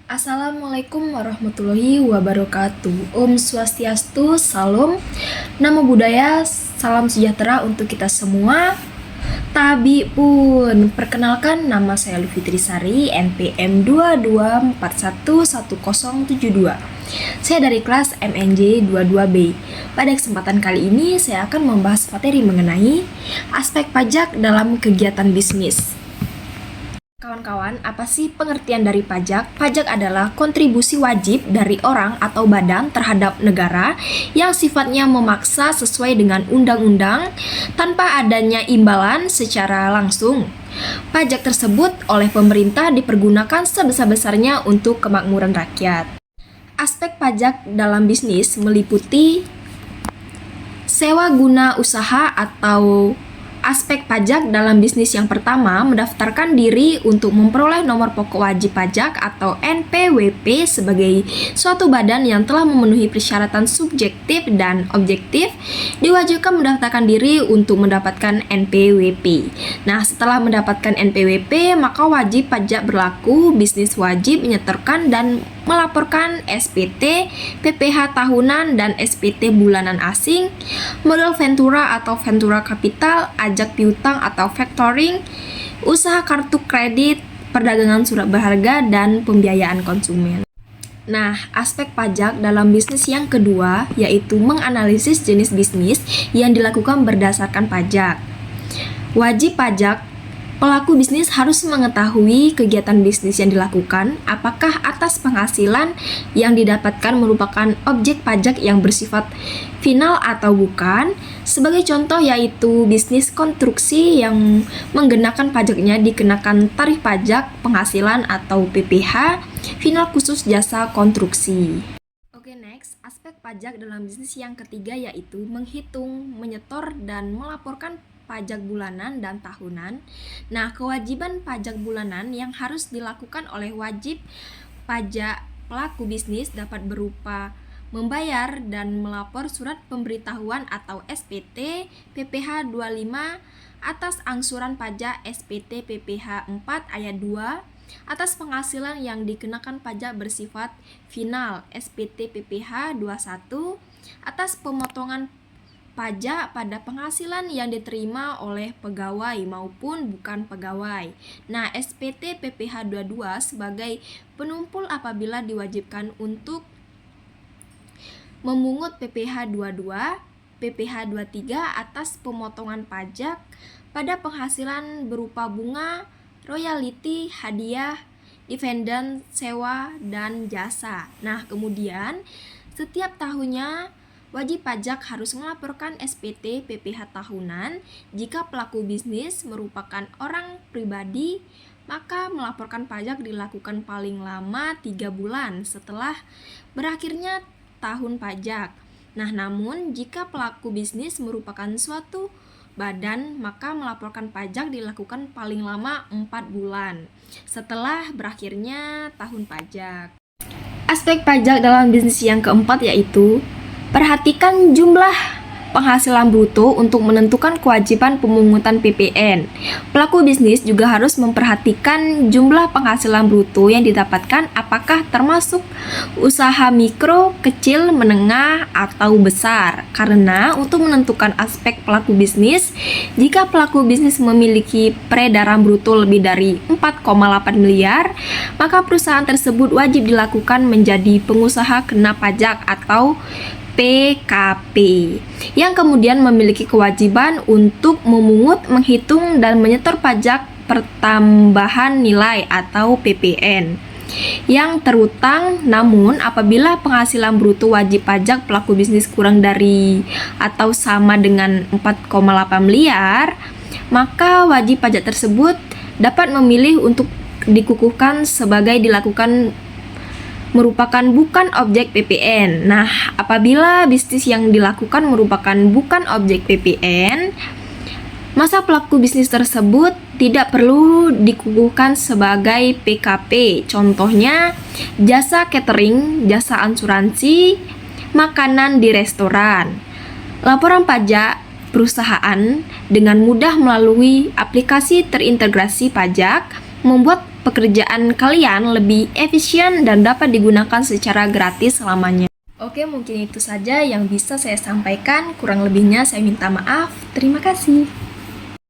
Assalamualaikum warahmatullahi wabarakatuh. Om Swastiastu, Salam, Namo Buddhaya, salam sejahtera untuk kita semua. Tabi pun, perkenalkan nama saya Lufitri Sari, NPM 22411072. Saya dari kelas MNJ 22B. Pada kesempatan kali ini saya akan membahas materi mengenai aspek pajak dalam kegiatan bisnis. Kawan-kawan, apa sih pengertian dari pajak? Pajak adalah kontribusi wajib dari orang atau badan terhadap negara yang sifatnya memaksa sesuai dengan undang-undang tanpa adanya imbalan secara langsung. Pajak tersebut oleh pemerintah dipergunakan sebesar-besarnya untuk kemakmuran rakyat. Aspek pajak dalam bisnis meliputi sewa guna usaha atau aspek pajak dalam bisnis. Yang pertama, mendaftarkan diri untuk memperoleh nomor pokok wajib pajak atau NPWP sebagai suatu badan yang telah memenuhi persyaratan subjektif dan objektif, diwajibkan mendaftarkan diri untuk mendapatkan NPWP. Nah, setelah mendapatkan NPWP, maka wajib pajak berlaku, bisnis wajib menyetorkan dan melaporkan SPT, PPh tahunan, dan SPT bulanan asing, modal ventura atau ventura capital, ajak piutang atau factoring, usaha kartu kredit, perdagangan surat berharga, dan pembiayaan konsumen. Nah, aspek pajak dalam bisnis yang kedua yaitu menganalisis jenis bisnis yang dilakukan berdasarkan pajak. Wajib pajak pelaku bisnis harus mengetahui kegiatan bisnis yang dilakukan, apakah atas penghasilan yang didapatkan merupakan objek pajak yang bersifat final atau bukan. Sebagai contoh yaitu bisnis konstruksi yang menggunakan pajaknya dikenakan tarif pajak penghasilan atau PPh final khusus jasa konstruksi. Oke, next, aspek pajak dalam bisnis yang ketiga yaitu menghitung, menyetor, dan melaporkan pajak bulanan dan tahunan. Nah, kewajiban pajak bulanan yang harus dilakukan oleh wajib pajak pelaku bisnis dapat berupa membayar dan melapor surat pemberitahuan atau SPT PPh 25 atas angsuran pajak SPT PPh 4 ayat 2 atas penghasilan yang dikenakan pajak bersifat final SPT PPh 21 atas pemotongan pajak pada penghasilan yang diterima oleh pegawai maupun bukan pegawai. Nah, SPT PPh 22 sebagai penumpul apabila diwajibkan untuk memungut PPh 22, PPh 23 atas pemotongan pajak pada penghasilan berupa bunga, royalti, hadiah, dividend, sewa, dan jasa. Nah, kemudian setiap tahunnya wajib pajak harus melaporkan SPT PPh tahunan. Jika pelaku bisnis merupakan orang pribadi, maka melaporkan pajak dilakukan paling lama 3 bulan setelah berakhirnya tahun pajak. Nah, namun jika pelaku bisnis merupakan suatu badan, maka melaporkan pajak dilakukan paling lama 4 bulan setelah berakhirnya tahun pajak. Aspek pajak dalam bisnis yang keempat yaitu perhatikan jumlah penghasilan bruto untuk menentukan kewajiban pemungutan PPN. Pelaku bisnis juga harus memperhatikan jumlah penghasilan bruto yang didapatkan apakah termasuk usaha mikro, kecil, menengah, atau besar. Karena untuk menentukan aspek pelaku bisnis, jika pelaku bisnis memiliki peredaran bruto lebih dari 4,8 miliar, maka perusahaan tersebut wajib dilakukan menjadi pengusaha kena pajak atau PKP, yang kemudian memiliki kewajiban untuk memungut, menghitung, dan menyetor pajak pertambahan nilai atau PPN yang terutang. Namun apabila penghasilan bruto wajib pajak pelaku bisnis kurang dari atau sama dengan 4,8 miliar, maka wajib pajak tersebut dapat memilih untuk dikukuhkan sebagai dilakukan merupakan bukan objek PPN. Nah, apabila bisnis yang dilakukan merupakan bukan objek PPN, masa pelaku bisnis tersebut tidak perlu dikukuhkan sebagai PKP. Contohnya, jasa catering, jasa asuransi, makanan di restoran. Laporan pajak perusahaan dengan mudah melalui aplikasi terintegrasi pajak membuat pekerjaan kalian lebih efisien dan dapat digunakan secara gratis selamanya. Oke, mungkin itu saja yang bisa saya sampaikan. Kurang lebihnya saya minta maaf. Terima kasih.